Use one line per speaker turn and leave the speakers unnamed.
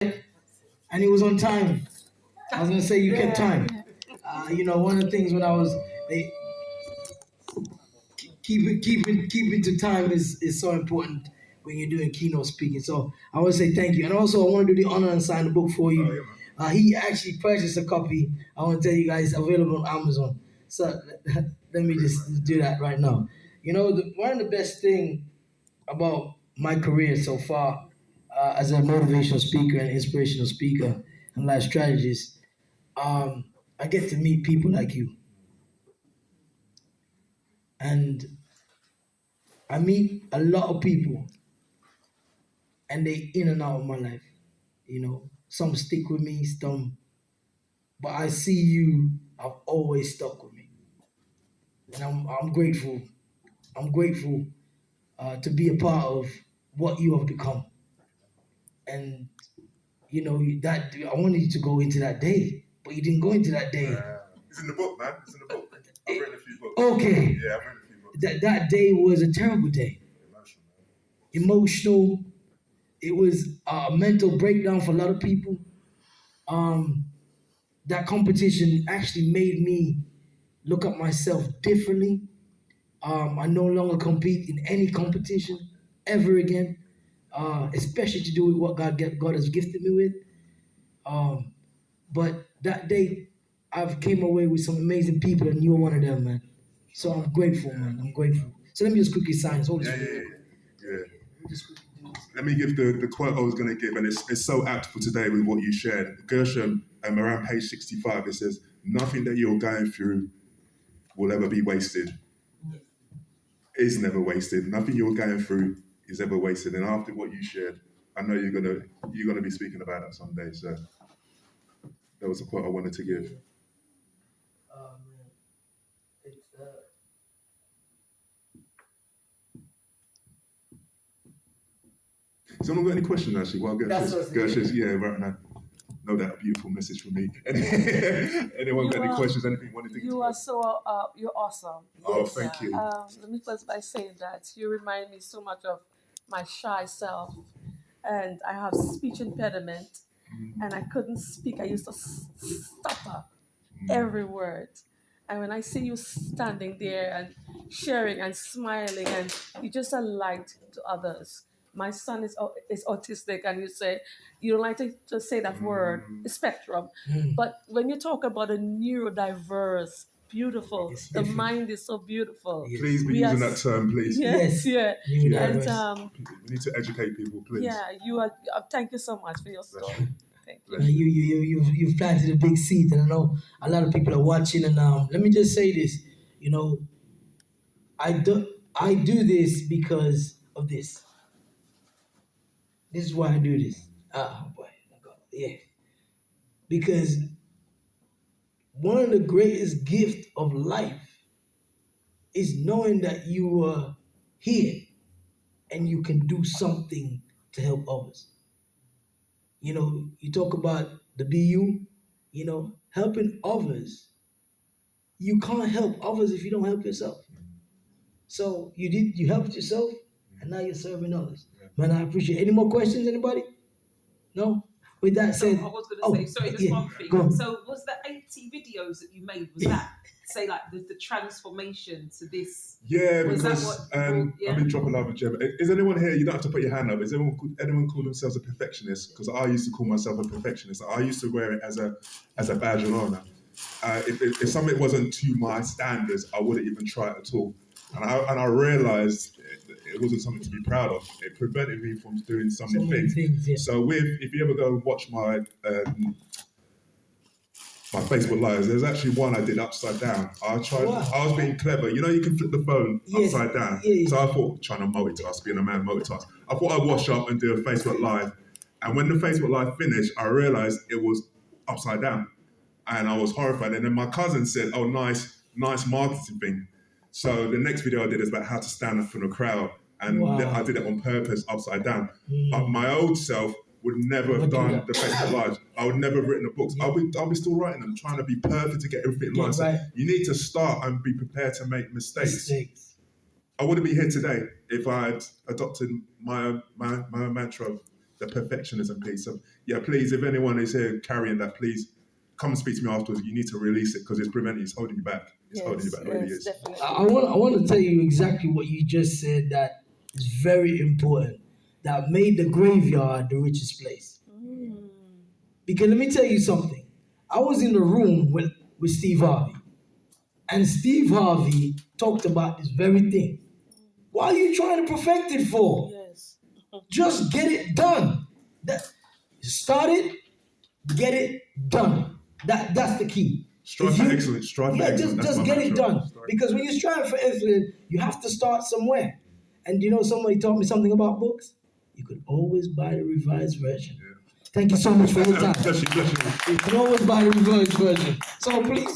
and it was on time. I was gonna say you kept time. One of the things when I was keep it to time is so important when you're doing keynote speaking. So I want to say thank you, and also I want to do the honor and sign the book for you. He actually purchased a copy. I want to tell you guys available on Amazon. So let me just do that right now. One of the best thing about my career so far as a motivational speaker and inspirational speaker and life strategist, I get to meet people like you. And I meet a lot of people and they in and out of my life. Some stick with me, some, but I see you have always stuck with me. And I'm grateful. I'm grateful to be a part of what you have become. And that I wanted you to go into that day, but you didn't go into that day.
It's in the book, man. It's in the book. I've read a few books.
Okay.
Yeah, I've read a few books.
That day was a terrible day. Emotional. It was a mental breakdown for a lot of people. That competition actually made me look at myself differently. I no longer compete in any competition ever again, especially to do with what God has gifted me with. But that day, I've came away with some amazing people, and you were one of them, man. So I'm grateful, man. I'm grateful. So let me just quickly sign. Hold this.
Yeah. Let me give the quote I was going to give, and it's so apt for today with what you shared. Gershom, around page 65, it says, "Nothing that you're going through will ever be wasted. Is never wasted. Nothing you're going through is ever wasted." And after what you shared, I know you're gonna be speaking about that someday. So that was a quote I wanted to give. Someone got any questions actually? Well, Gershom's right now. Know that beautiful message from me. Anyone got any questions? Anything wanted to?
You are so you're awesome.
Oh, thank you.
Let me close by saying that you remind me so much of my shy self, and I have speech impediment, and I couldn't speak. I used to stutter every word. And when I see you standing there and sharing and smiling, and you're just a light to others. My son is autistic, and you don't like to just say that word, spectrum. But when you talk about a neurodiverse, beautiful, the mind is so beautiful.
Please be using that term, please.
Yes, yeah. And
we need to educate people, please.
yeah, you are. Thank you so much for your story.
You've planted a big seed, and I know a lot of people are watching. And let me just say this, I do this because of this. This is why I do this. Oh boy, yeah. Because one of the greatest gifts of life is knowing that you are here and you can do something to help others. You talk about the BU, helping others. You can't help others if you don't help yourself. So you helped yourself, and now you're serving others. Man, I appreciate it. Any more questions, anybody? No? With that said,
I was going to say, sorry, just one thing. So was the 80 videos that you made, was that, say, like the transformation to this?
Yeah, because I've been dropping love with Gem. Is anyone here, you don't have to put your hand up, is anyone call themselves a perfectionist? Because I used to call myself a perfectionist. I used to wear it as a badge of honor. If something wasn't to my standards, I wouldn't even try it at all. And I realized it wasn't something to be proud of. It prevented me from doing so many things. Yeah. So if you ever go and watch my Facebook Lives, there's actually one I did upside down. I was being clever. You can flip the phone upside down. Yeah. So I thought, trying to multitask, being a man multitask. I thought I'd wash up and do a Facebook Live. And when the Facebook Live finished, I realized it was upside down. And I was horrified. And then my cousin said, "Oh, nice marketing thing." So the next video I did is about how to stand up in a crowd. And I did it on purpose, upside down. But my old self would never have done the Facebook Live. I would never have written the books. I'll be still writing them, trying to be perfect to get everything right. So you need to start and be prepared to make mistakes. I wouldn't be here today if I had adopted my mantra of the perfectionism piece. So yeah, please, if anyone is here carrying that, please come and speak to me afterwards. You need to release it because it's preventing, it's holding you back. It's holding you back, it really is.
Definitely.
I want to tell you exactly what you just said that is very important, that made the graveyard the richest place. Because let me tell you something. I was in the room with Steve Harvey, and Steve Harvey talked about this very thing. Why are you trying to perfect it for?
Yes.
Just get it done. Start it, get it done. That's the key.
Strive for excellence. Strive for excellence.
Just get it done. Because when you strive for excellence, you have to start somewhere. And you know, somebody taught me something about books. You could always buy the revised version. Yeah. Thank you so much for your time.
Bless you.
You can always buy the revised version. So please.